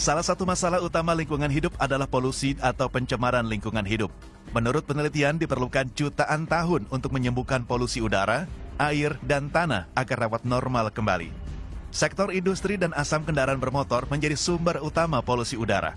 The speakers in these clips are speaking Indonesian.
Salah satu masalah utama lingkungan hidup adalah polusi atau pencemaran lingkungan hidup. Menurut penelitian, diperlukan jutaan tahun untuk menyembuhkan polusi udara, air, dan tanah agar dapat normal kembali. Sektor industri dan asam kendaraan bermotor menjadi sumber utama polusi udara.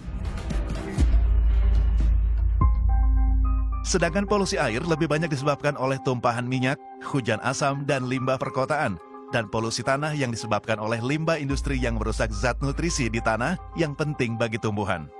Sedangkan polusi air lebih banyak disebabkan oleh tumpahan minyak, hujan asam, dan limbah perkotaan, dan polusi tanah yang disebabkan oleh limbah industri yang merusak zat nutrisi di tanah yang penting bagi tumbuhan.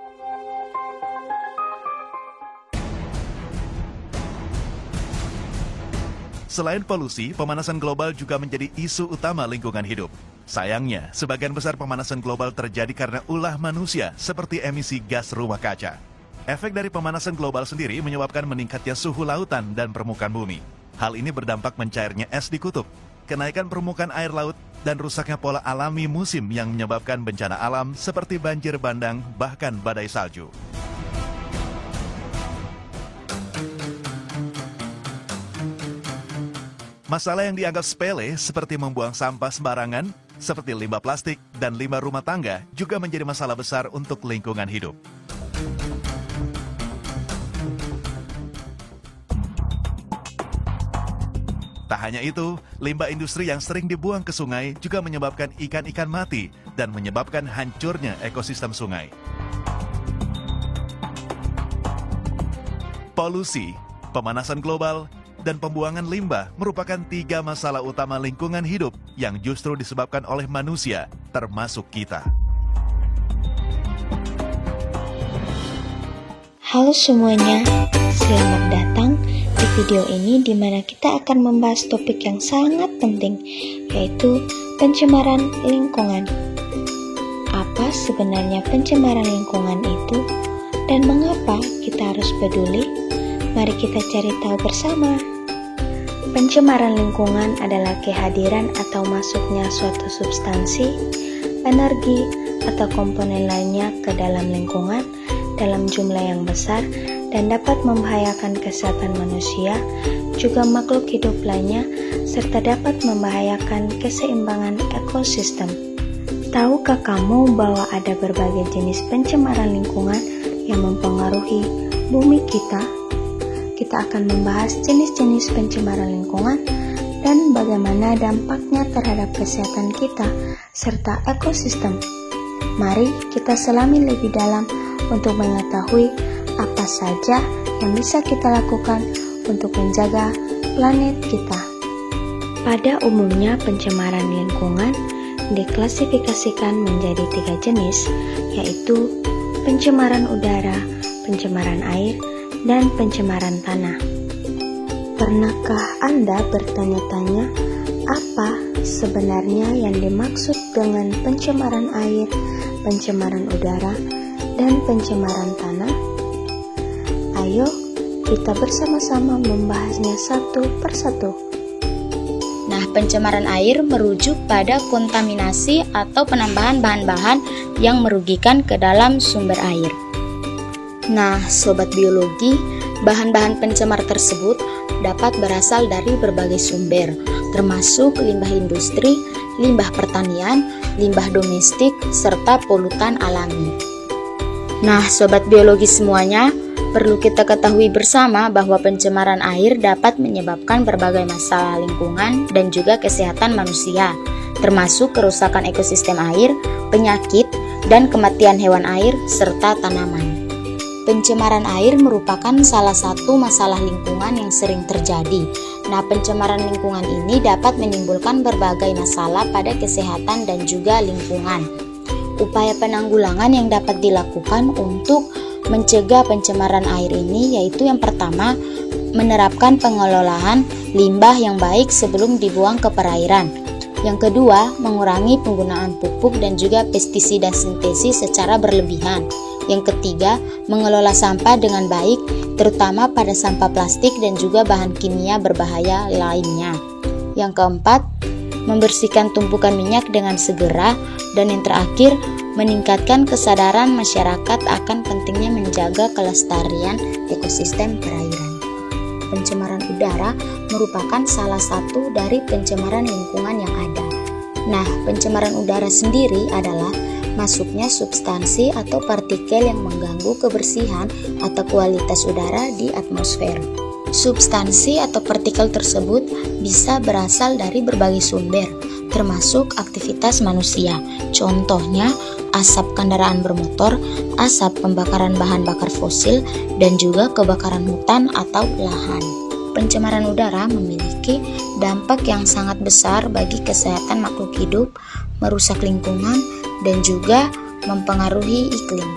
Selain polusi, pemanasan global juga menjadi isu utama lingkungan hidup. Sayangnya, sebagian besar pemanasan global terjadi karena ulah manusia seperti emisi gas rumah kaca. Efek dari pemanasan global sendiri menyebabkan meningkatnya suhu lautan dan permukaan bumi. Hal ini berdampak mencairnya es di kutub, kenaikan permukaan air laut, dan rusaknya pola alami musim yang menyebabkan bencana alam seperti banjir bandang, bahkan badai salju. Masalah yang dianggap sepele seperti membuang sampah sembarangan, seperti limbah plastik dan limbah rumah tangga juga menjadi masalah besar untuk lingkungan hidup. Tak hanya itu, limbah industri yang sering dibuang ke sungai juga menyebabkan ikan-ikan mati dan menyebabkan hancurnya ekosistem sungai. Polusi, pemanasan global, dan pembuangan limbah merupakan 3 masalah utama lingkungan hidup yang justru disebabkan oleh manusia, termasuk kita. Halo semuanya, selamat datang di video ini di mana kita akan membahas topik yang sangat penting, yaitu pencemaran lingkungan. Apa sebenarnya pencemaran lingkungan itu dan mengapa kita harus peduli? Mari kita cari tahu bersama. Pencemaran lingkungan adalah kehadiran atau masuknya suatu substansi, energi, atau komponen lainnya ke dalam lingkungan dalam jumlah yang besar dan dapat membahayakan kesehatan manusia, juga makhluk hidup lainnya, serta dapat membahayakan keseimbangan ekosistem. Tahukah kamu bahwa ada berbagai jenis pencemaran lingkungan yang mempengaruhi bumi kita? Kita akan membahas jenis-jenis pencemaran lingkungan dan bagaimana dampaknya terhadap kesehatan kita serta ekosistem. Mari kita selami lebih dalam untuk mengetahui apa saja yang bisa kita lakukan untuk menjaga planet kita. Pada umumnya, pencemaran lingkungan diklasifikasikan menjadi 3 jenis, yaitu pencemaran udara, pencemaran air, dan pencemaran tanah. Pernahkah Anda bertanya-tanya apa sebenarnya yang dimaksud dengan pencemaran air, pencemaran udara, dan pencemaran tanah? Ayo kita bersama-sama membahasnya satu persatu. Nah, pencemaran air merujuk pada kontaminasi atau penambahan bahan-bahan yang merugikan ke dalam sumber air. Nah, sobat biologi, bahan-bahan pencemar tersebut dapat berasal dari berbagai sumber, termasuk limbah industri, limbah pertanian, limbah domestik, serta polutan alami. Nah, sobat biologi semuanya, perlu kita ketahui bersama bahwa pencemaran air dapat menyebabkan berbagai masalah lingkungan dan juga kesehatan manusia, termasuk kerusakan ekosistem air, penyakit, dan kematian hewan air serta tanaman. Pencemaran air merupakan salah satu masalah lingkungan yang sering terjadi. Nah, pencemaran lingkungan ini dapat menimbulkan berbagai masalah pada kesehatan dan juga lingkungan. Upaya penanggulangan yang dapat dilakukan untuk mencegah pencemaran air ini yaitu yang pertama, menerapkan pengelolaan limbah yang baik sebelum dibuang ke perairan. Yang kedua, mengurangi penggunaan pupuk dan juga pestisida sintesis secara berlebihan. Yang ketiga, mengelola sampah dengan baik, terutama pada sampah plastik dan juga bahan kimia berbahaya lainnya. Yang keempat, membersihkan tumpukan minyak dengan segera. Dan yang terakhir, meningkatkan kesadaran masyarakat akan pentingnya menjaga kelestarian ekosistem perairan. Pencemaran udara merupakan salah satu dari pencemaran lingkungan yang ada. Nah, pencemaran udara sendiri adalah masuknya substansi atau partikel yang mengganggu kebersihan atau kualitas udara di atmosfer. Substansi atau partikel tersebut bisa berasal dari berbagai sumber, termasuk aktivitas manusia. Contohnya, asap kendaraan bermotor, asap pembakaran bahan bakar fosil, dan juga kebakaran hutan atau lahan. Pencemaran udara memiliki dampak yang sangat besar bagi kesehatan makhluk hidup, merusak lingkungan, dan juga mempengaruhi iklim.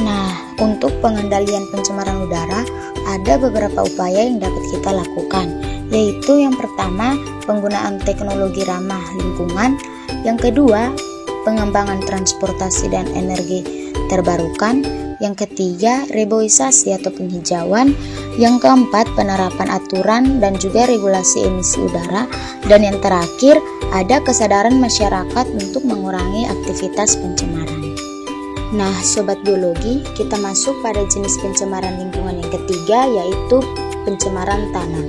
Nah, untuk pengendalian pencemaran udara, ada beberapa upaya yang dapat kita lakukan, yaitu yang pertama, penggunaan teknologi ramah lingkungan, yang kedua, pengembangan transportasi dan energi terbarukan, yang ketiga, reboisasi atau penghijauan, yang keempat, penerapan aturan dan juga regulasi emisi udara, dan yang terakhir, ada kesadaran masyarakat untuk mengurangi aktivitas pencemaran. Nah, Sobat Biologi, kita masuk pada jenis pencemaran lingkungan yang ketiga, yaitu pencemaran tanah.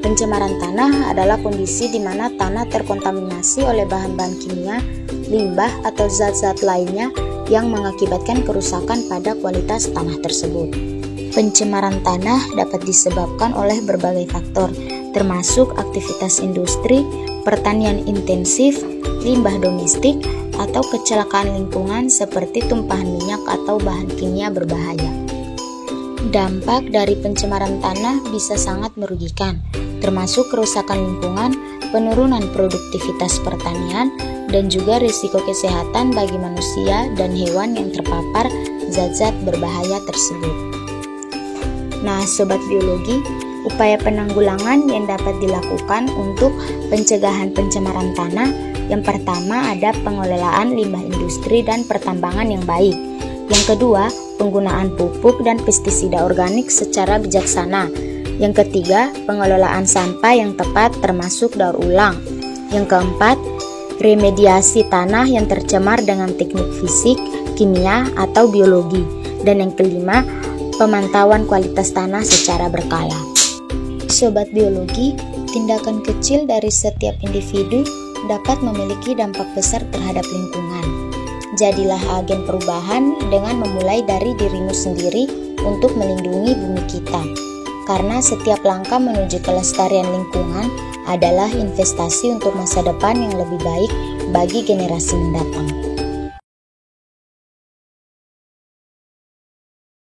Pencemaran tanah adalah kondisi di mana tanah terkontaminasi oleh bahan-bahan kimia, limbah, atau zat-zat lainnya yang mengakibatkan kerusakan pada kualitas tanah tersebut. Pencemaran tanah dapat disebabkan oleh berbagai faktor, termasuk aktivitas industri, pertanian intensif, limbah domestik, atau kecelakaan lingkungan seperti tumpahan minyak atau bahan kimia berbahaya. Dampak dari pencemaran tanah bisa sangat merugikan, termasuk kerusakan lingkungan, penurunan produktivitas pertanian, dan juga risiko kesehatan bagi manusia dan hewan yang terpapar zat-zat berbahaya tersebut. Nah, Sobat Biologi, upaya penanggulangan yang dapat dilakukan untuk pencegahan pencemaran tanah, yang pertama ada pengelolaan limbah industri dan pertambangan yang baik. Yang kedua, penggunaan pupuk dan pestisida organik secara bijaksana. Yang ketiga, pengelolaan sampah yang tepat termasuk daur ulang. Yang keempat, remediasi tanah yang tercemar dengan teknik fisik, kimia, atau biologi. Dan yang kelima, pemantauan kualitas tanah secara berkala. Sobat Biologi, tindakan kecil dari setiap individu dapat memiliki dampak besar terhadap lingkungan. Jadilah agen perubahan dengan memulai dari dirimu sendiri untuk melindungi bumi kita. Karena setiap langkah menuju kelestarian lingkungan adalah investasi untuk masa depan yang lebih baik bagi generasi mendatang.